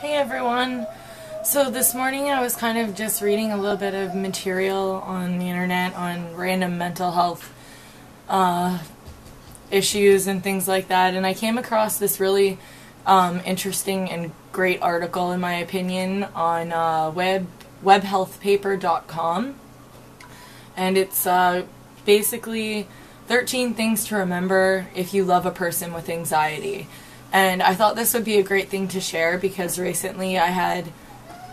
Hey everyone! So this morning I was kind of just reading a little bit of material on the internet on random mental health issues and things like that, and I came across this really interesting and great article, in my opinion, on webhealthpaper.com, and it's basically 13 things to remember if you love a person with anxiety. And I thought this would be a great thing to share because recently I had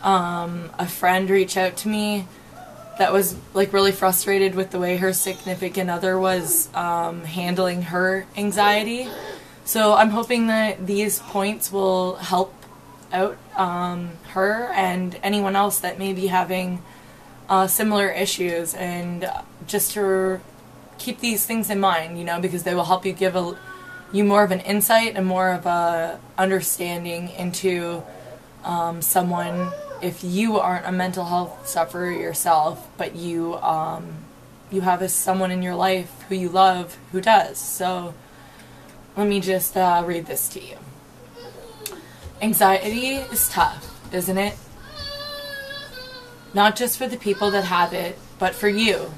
a friend reach out to me that was like really frustrated with the way her significant other was handling her anxiety. So I'm hoping that these points will help out her and anyone else that may be having similar issues, and just to keep these things in mind, you know, because they will help you give you more of an insight and more of a understanding into someone if you aren't a mental health sufferer yourself, but you have someone in your life who you love who does. So let me just read this to you. Anxiety is tough, isn't it? Not just for the people that have it, but for you,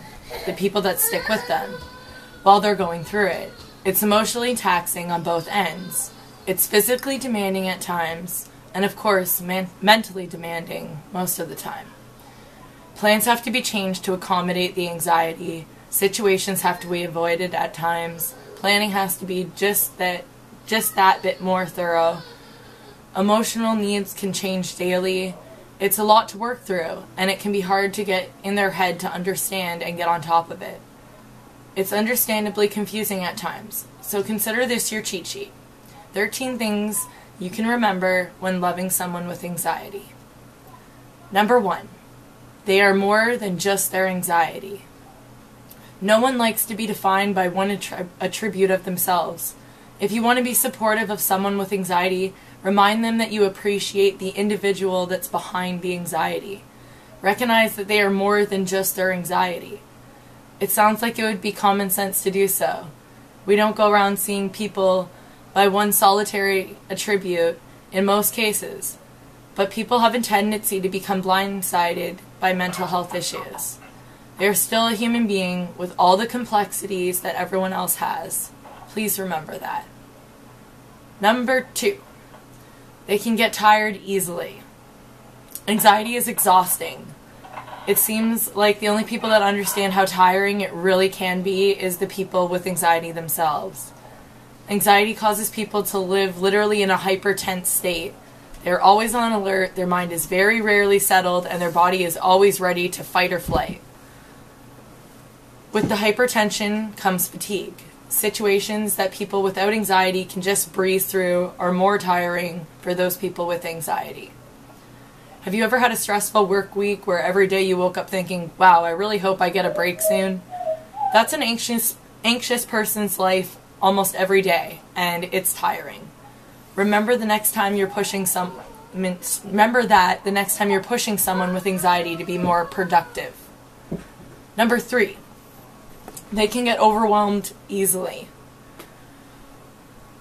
the people that stick with them while they're going through it. It's emotionally taxing on both ends. It's physically demanding at times, and of course, mentally demanding most of the time. Plans have to be changed to accommodate the anxiety. Situations have to be avoided at times. Planning has to be just that bit more thorough. Emotional needs can change daily. It's a lot to work through, and it can be hard to get in their head to understand and get on top of it. It's understandably confusing at times, so consider this your cheat sheet. 13 things you can remember when loving someone with anxiety. Number 1, they are more than just their anxiety. No one likes to be defined by one attribute of themselves. If you want to be supportive of someone with anxiety, remind them that you appreciate the individual that's behind the anxiety. Recognize that they are more than just their anxiety. It sounds like it would be common sense to do so. We don't go around seeing people by one solitary attribute in most cases, but people have a tendency to become blindsided by mental health issues. They are still a human being with all the complexities that everyone else has. Please remember that. Number 2, they can get tired easily. Anxiety is exhausting. It seems like the only people that understand how tiring it really can be is the people with anxiety themselves. Anxiety causes people to live literally in a hyper-tense state. They're always on alert, their mind is very rarely settled, and their body is always ready to fight or flight. With the hypertension comes fatigue. Situations that people without anxiety can just breeze through are more tiring for those people with anxiety. Have you ever had a stressful work week where every day you woke up thinking, wow, I really hope I get a break soon? That's an anxious person's life almost every day, and it's tiring. Remember that the next time you're pushing someone with anxiety to be more productive. Number 3, they can get overwhelmed easily.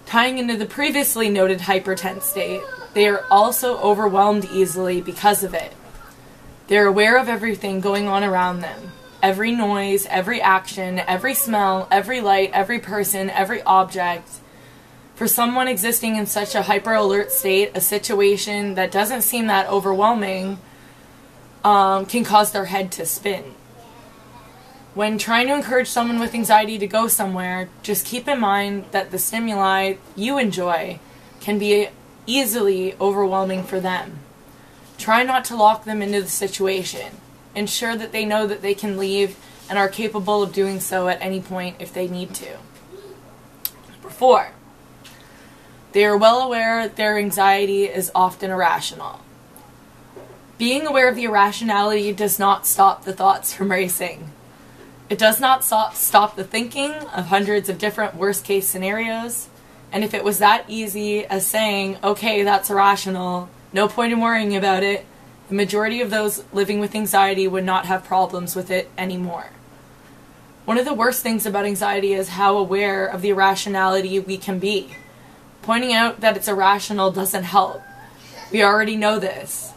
Tying into the previously noted hypertense state, they are also overwhelmed easily because of it. They're aware of everything going on around them. Every noise, every action, every smell, every light, every person, every object. For someone existing in such a hyper-alert state, a situation that doesn't seem that overwhelming can cause their head to spin. When trying to encourage someone with anxiety to go somewhere, just keep in mind that the stimuli you enjoy can be easily overwhelming for them. Try not to lock them into the situation. Ensure that they know that they can leave and are capable of doing so at any point if they need to. Number 4, they are well aware their anxiety is often irrational. Being aware of the irrationality does not stop the thoughts from racing. It does not stop the thinking of hundreds of different worst-case scenarios. And if it was that easy as saying, okay, that's irrational, no point in worrying about it, the majority of those living with anxiety would not have problems with it anymore. One of the worst things about anxiety is how aware of the irrationality we can be. Pointing out that it's irrational doesn't help. We already know this.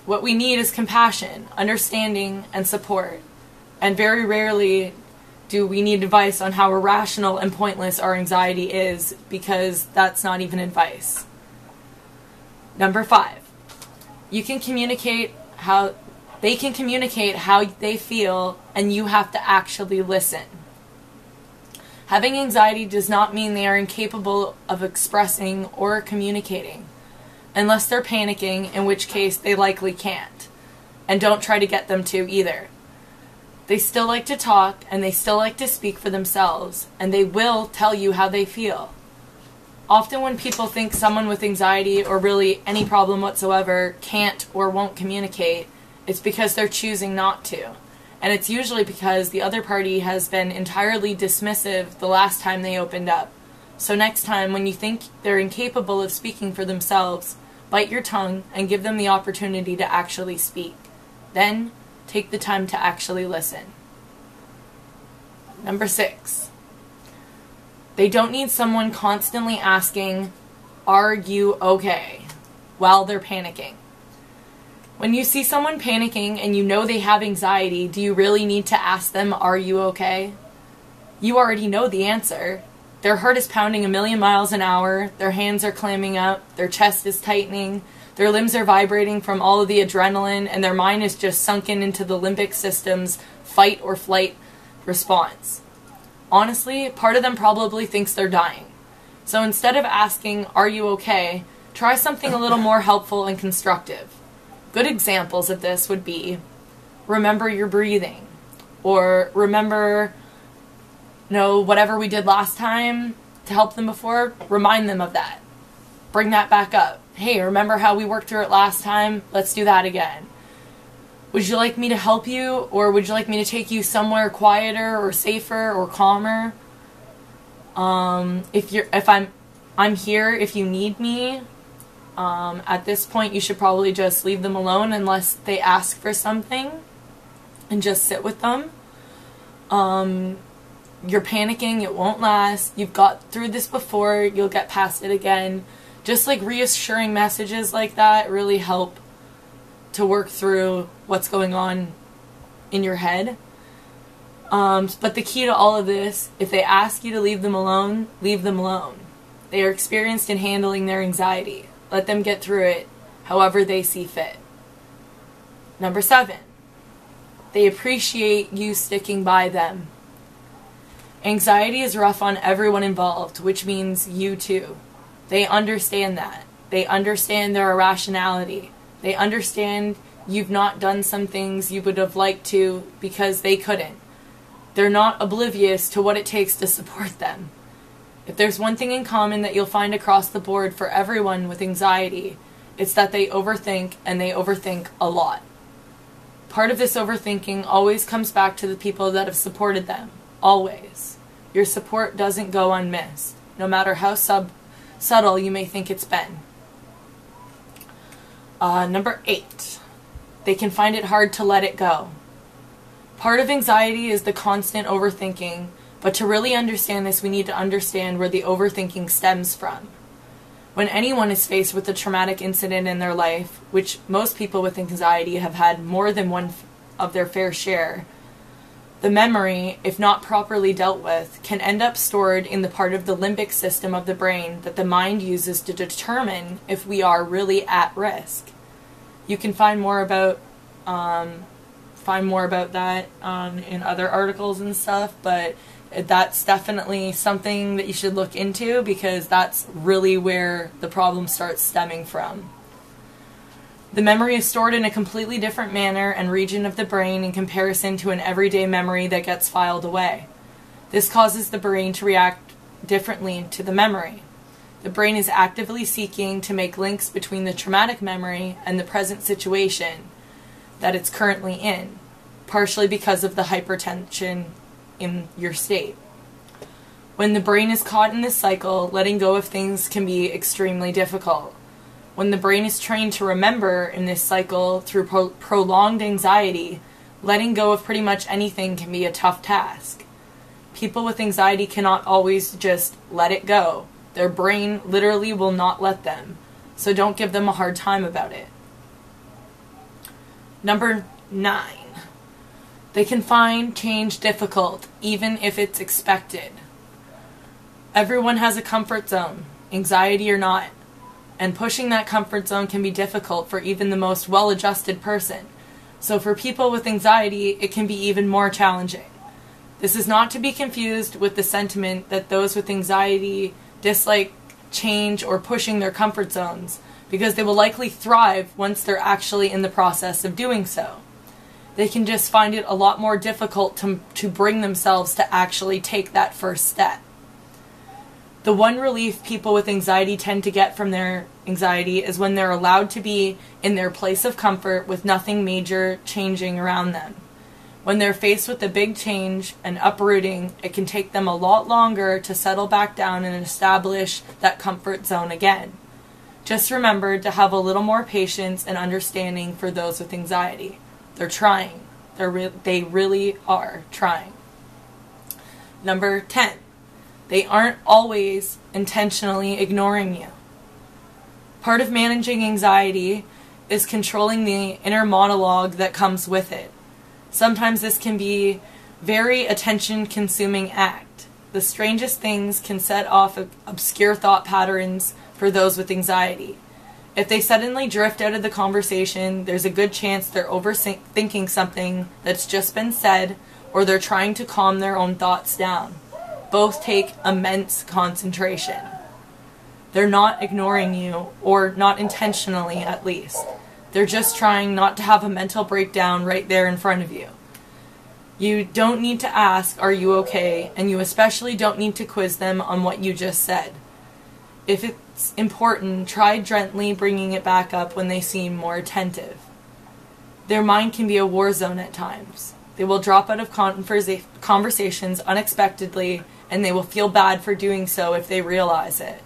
What we need is compassion, understanding, and support. And very rarely do we need advice on how irrational and pointless our anxiety is, because that's not even advice. Number 5. They can communicate how they feel, and you have to actually listen. Having anxiety does not mean they are incapable of expressing or communicating, unless they're panicking, in which case they likely can't. And don't try to get them to either. They still like to talk, and they still like to speak for themselves, and they will tell you how they feel. Often when people think someone with anxiety, or really any problem whatsoever, can't or won't communicate, it's because they're choosing not to. And it's usually because the other party has been entirely dismissive the last time they opened up. So next time, when you think they're incapable of speaking for themselves, bite your tongue and give them the opportunity to actually speak. Then, take the time to actually listen. Number 6. They don't need someone constantly asking, "Are you okay?" while they're panicking. When you see someone panicking and you know they have anxiety, do you really need to ask them, "Are you okay?" You already know the answer. Their heart is pounding 1,000,000 miles an hour, their hands are clamming up, their chest is tightening, their limbs are vibrating from all of the adrenaline, and their mind is just sunken into the limbic system's fight or flight response. Honestly, part of them probably thinks they're dying. So instead of asking, "Are you okay?" try something a little more helpful and constructive. Good examples of this would be, remember your breathing, or remember, whatever we did last time to help them before, remind them of that. Bring that back up. Hey, remember how we worked through it last time? Let's do that again. Would you like me to help you, or would you like me to take you somewhere quieter or safer or calmer? I'm here if you need me. At this point, you should probably just leave them alone unless they ask for something, and just sit with them. You're panicking, it won't last. You've got through this before, you'll get past it again. Just like reassuring messages like that really help to work through what's going on in your head. But the key to all of this, if they ask you to leave them alone, leave them alone. They are experienced in handling their anxiety. Let them get through it however they see fit. Number 7. They appreciate you sticking by them. Anxiety is rough on everyone involved, which means you too. They understand that. They understand their irrationality. They understand you've not done some things you would have liked to because they couldn't. They're not oblivious to what it takes to support them. If there's one thing in common that you'll find across the board for everyone with anxiety, it's that they overthink, and they overthink a lot. Part of this overthinking always comes back to the people that have supported them. Always. Your support doesn't go unmissed, no matter how subtle you may think it's been. Number 8. They can find it hard to let it go. Part of anxiety is the constant overthinking, but to really understand this, we need to understand where the overthinking stems from. When anyone is faced with a traumatic incident in their life, which most people with anxiety have had more than one of their fair share, the memory, if not properly dealt with, can end up stored in the part of the limbic system of the brain that the mind uses to determine if we are really at risk. You can find more about that in other articles and stuff, but that's definitely something that you should look into, because that's really where the problem starts stemming from. The memory is stored in a completely different manner and region of the brain in comparison to an everyday memory that gets filed away. This causes the brain to react differently to the memory. The brain is actively seeking to make links between the traumatic memory and the present situation that it's currently in, partially because of the hypertension in your state. When the brain is caught in this cycle, letting go of things can be extremely difficult. When the brain is trained to remember in this cycle through prolonged anxiety, letting go of pretty much anything can be a tough task. People with anxiety cannot always just let it go. Their brain literally will not let them. so don't give them a hard time about it. Number 9. They can find change difficult, even if it's expected. Everyone has a comfort zone, anxiety or not, and pushing that comfort zone can be difficult for even the most well-adjusted person. So for people with anxiety, it can be even more challenging. This is not to be confused with the sentiment that those with anxiety dislike change or pushing their comfort zones, because they will likely thrive once they're actually in the process of doing so. They can just find it a lot more difficult to bring themselves to actually take that first step. The one relief people with anxiety tend to get from their anxiety is when they're allowed to be in their place of comfort with nothing major changing around them. When they're faced with a big change and uprooting, it can take them a lot longer to settle back down and establish that comfort zone again. Just remember to have a little more patience and understanding for those with anxiety. They're trying. They really are trying. Number 10. They aren't always intentionally ignoring you. Part of managing anxiety is controlling the inner monologue that comes with it. Sometimes this can be very attention-consuming act. The strangest things can set off obscure thought patterns for those with anxiety. If they suddenly drift out of the conversation, there's a good chance they're overthinking something that's just been said, or they're trying to calm their own thoughts down. Both take immense concentration. They're not ignoring you, or not intentionally at least. They're just trying not to have a mental breakdown right there in front of you. You don't need to ask, "Are you okay?" and you especially don't need to quiz them on what you just said. If it's important, try gently bringing it back up when they seem more attentive. Their mind can be a war zone at times. They will drop out of conversations unexpectedly, and they will feel bad for doing so if they realize it.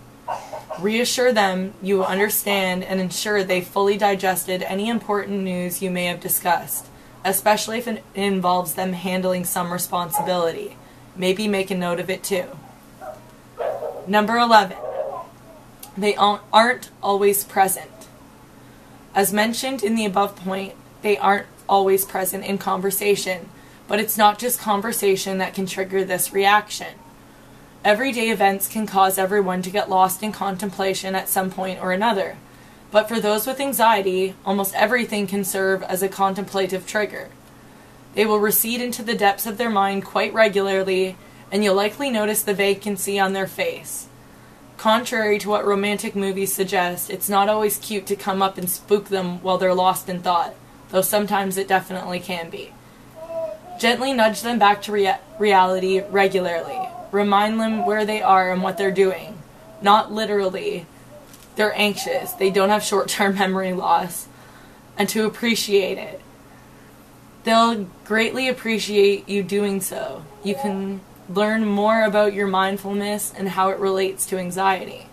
Reassure them you understand and ensure they fully digested any important news you may have discussed, especially if it involves them handling some responsibility. Maybe make a note of it too. Number 11. They aren't always present. As mentioned in the above point, they aren't always present in conversation, but it's not just conversation that can trigger this reaction. Everyday events can cause everyone to get lost in contemplation at some point or another, but for those with anxiety, almost everything can serve as a contemplative trigger. They will recede into the depths of their mind quite regularly, and you'll likely notice the vacancy on their face. Contrary to what romantic movies suggest, it's not always cute to come up and spook them while they're lost in thought, though sometimes it definitely can be. Gently nudge them back to reality regularly. Remind them where they are and what they're doing. Not literally. They're anxious. They don't have short-term memory loss. And to appreciate it. They'll greatly appreciate you doing so. You can learn more about your mindfulness and how it relates to anxiety.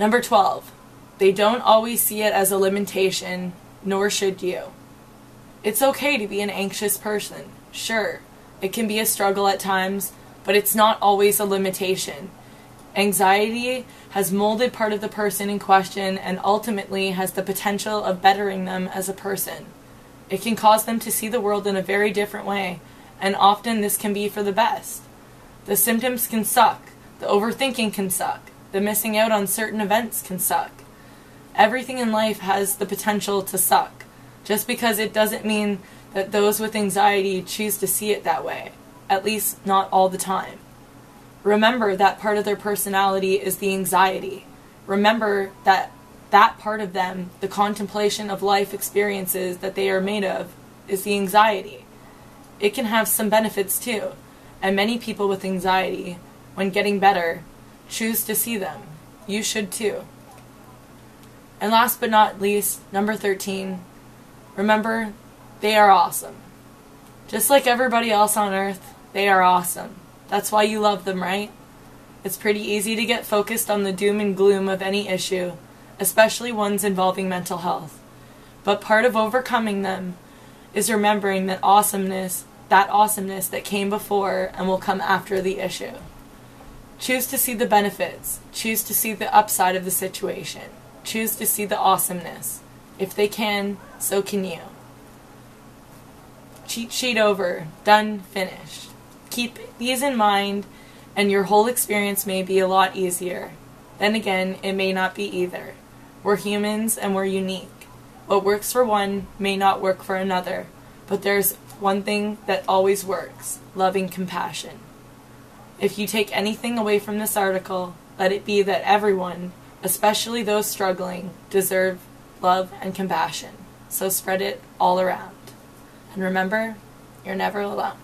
Number 12. They don't always see it as a limitation, nor should you. It's okay to be an anxious person. Sure, it can be a struggle at times, but it's not always a limitation. Anxiety has molded part of the person in question and ultimately has the potential of bettering them as a person. It can cause them to see the world in a very different way, and often this can be for the best. The symptoms can suck. The overthinking can suck. The missing out on certain events can suck. Everything in life has the potential to suck. Just because it doesn't mean that those with anxiety choose to see it that way, at least not all the time. Remember that part of their personality is the anxiety. Remember that that part of them, the contemplation of life experiences that they are made of, is the anxiety. It can have some benefits too, and many people with anxiety, when getting better, choose to see them. You should too. And last but not least, number 13, remember, they are awesome. Just like everybody else on earth, they are awesome. That's why you love them, right? It's pretty easy to get focused on the doom and gloom of any issue, especially ones involving mental health. But part of overcoming them is remembering that awesomeness that came before and will come after the issue. Choose to see the benefits. Choose to see the upside of the situation. Choose to see the awesomeness. If they can, so can you. Cheat sheet over. Done. Finished. Keep these in mind, and your whole experience may be a lot easier. Then again, it may not be either. We're humans and we're unique. What works for one may not work for another, but there's one thing that always works: loving compassion. If you take anything away from this article, let it be that everyone, especially those struggling, deserve love and compassion. So spread it all around. And remember, you're never alone.